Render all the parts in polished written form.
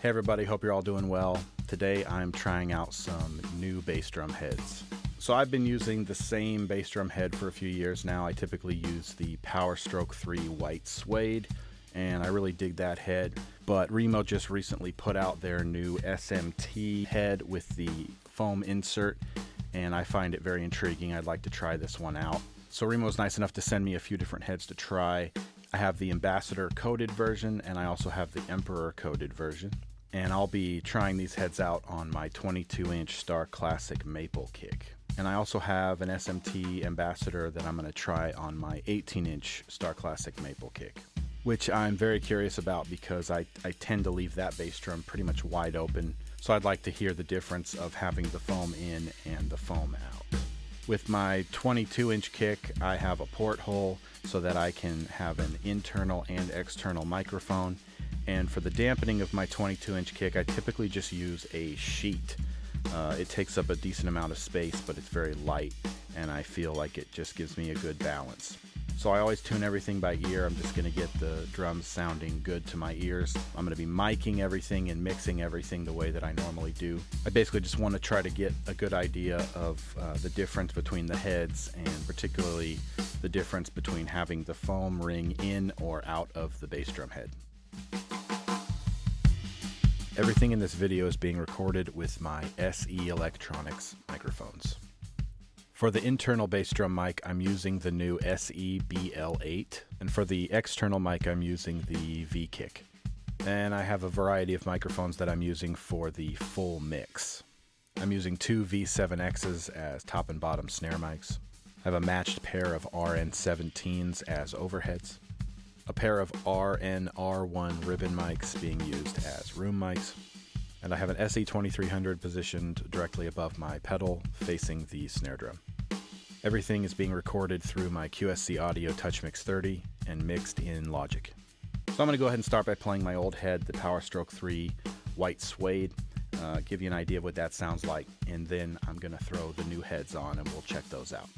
Hey everybody, hope you're all doing well. Today I'm trying out some new bass drum heads. So I've been using the same bass drum head for a few years now. I typically use the POWERSTROKE 3 white suede, and I really dig that head. But Remo just recently put out their new SMT head with the foam insert, and I find it very intriguing. I'd like to try this one out. So Remo was nice enough to send me a few different heads to try. I have the Ambassador coated version, and I also have the Emperor coated version. And I'll be trying these heads out on my 22-inch Star Classic maple kick. And I also have an SMT Ambassador that I'm going to try on my 18-inch Star Classic maple kick, which I'm very curious about because I tend to leave that bass drum pretty much wide open. So I'd like to hear the difference of having the foam in and the foam out. With my 22-inch kick, I have a porthole so that I can have an internal and external microphone. And for the dampening of my 22-inch kick, I typically just use a sheet. It takes up a decent amount of space, but it's very light, and I feel like it just gives me a good balance. So I always tune everything by ear. I'm just going to get the drums sounding good to my ears. I'm going to be miking everything and mixing everything the way that I normally do. I basically just want to try to get a good idea of the difference between the heads, and particularly the difference between having the foam ring in or out of the bass drum head. Everything in this video is being recorded with my SE Electronics microphones. For the internal bass drum mic, I'm using the new SE BL8, and for the external mic, I'm using the V-Kick. And I have a variety of microphones that I'm using for the full mix. I'm using two V7Xs as top and bottom snare mics. I have a matched pair of RN17s as overheads. A pair of RN-R1 ribbon mics being used as room mics, and I have an SE2300 positioned directly above my pedal facing the snare drum. Everything is being recorded through my QSC Audio TouchMix 30 and mixed in Logic. So I'm going to go ahead and start by playing my old head, the POWERSTROKE 3 white suede, give you an idea of what that sounds like, and then I'm going to throw the new heads on and we'll check those out.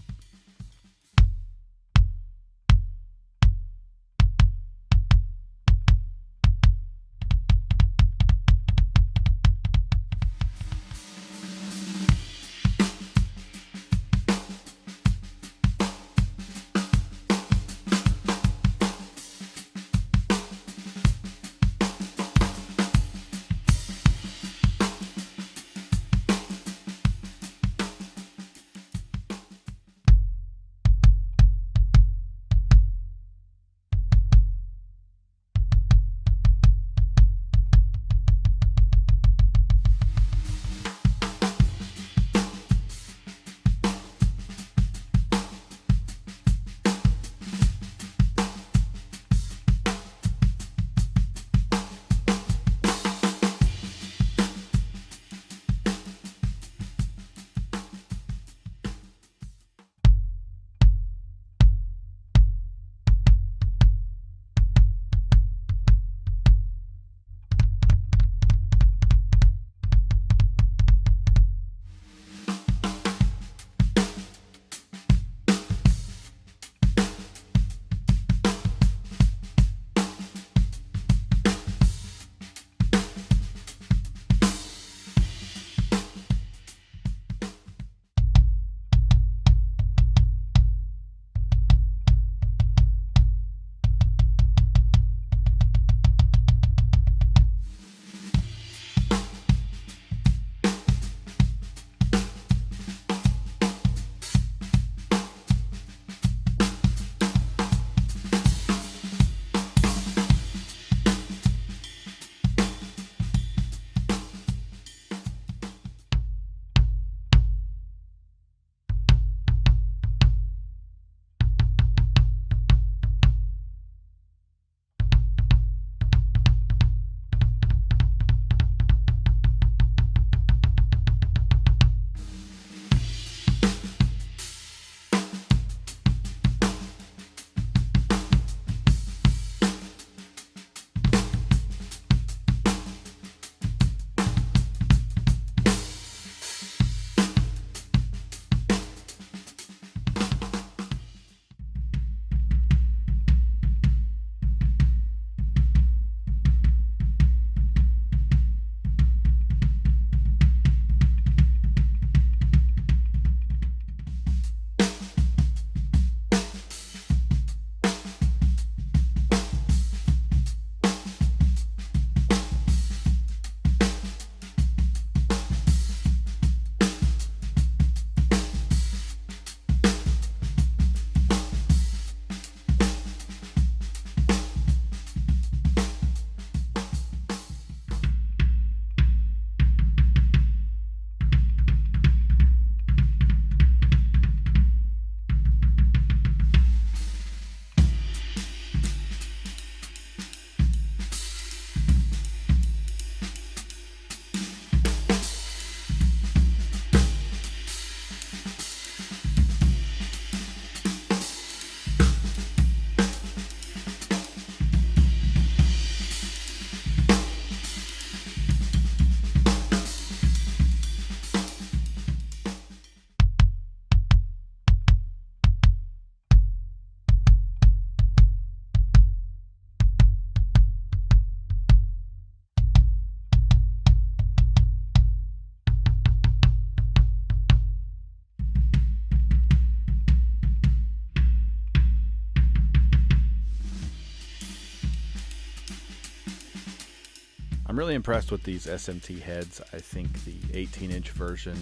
I'm really impressed with these SMT heads. I think the 18-inch version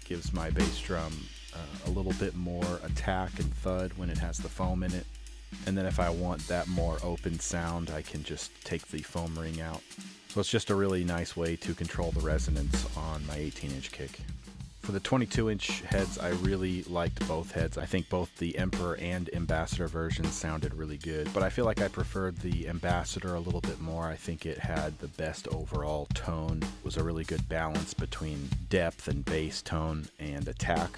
gives my bass drum a little bit more attack and thud when it has the foam in it. And then if I want that more open sound, I can just take the foam ring out. So it's just a really nice way to control the resonance on my 18-inch kick. For the 22-inch heads, I really liked both heads. I think both the Emperor and Ambassador versions sounded really good, but I feel like I preferred the Ambassador a little bit more. I think it had the best overall tone. It was a really good balance between depth and bass tone and attack.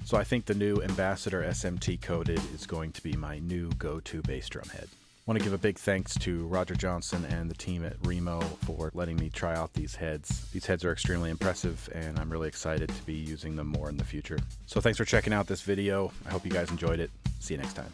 So I think the new Ambassador SMT coated is going to be my new go-to bass drum head. I want to give a big thanks to Roger Johnson and the team at Remo for letting me try out these heads. These heads are extremely impressive, and I'm really excited to be using them more in the future. So thanks for checking out this video. I hope you guys enjoyed it. See you next time.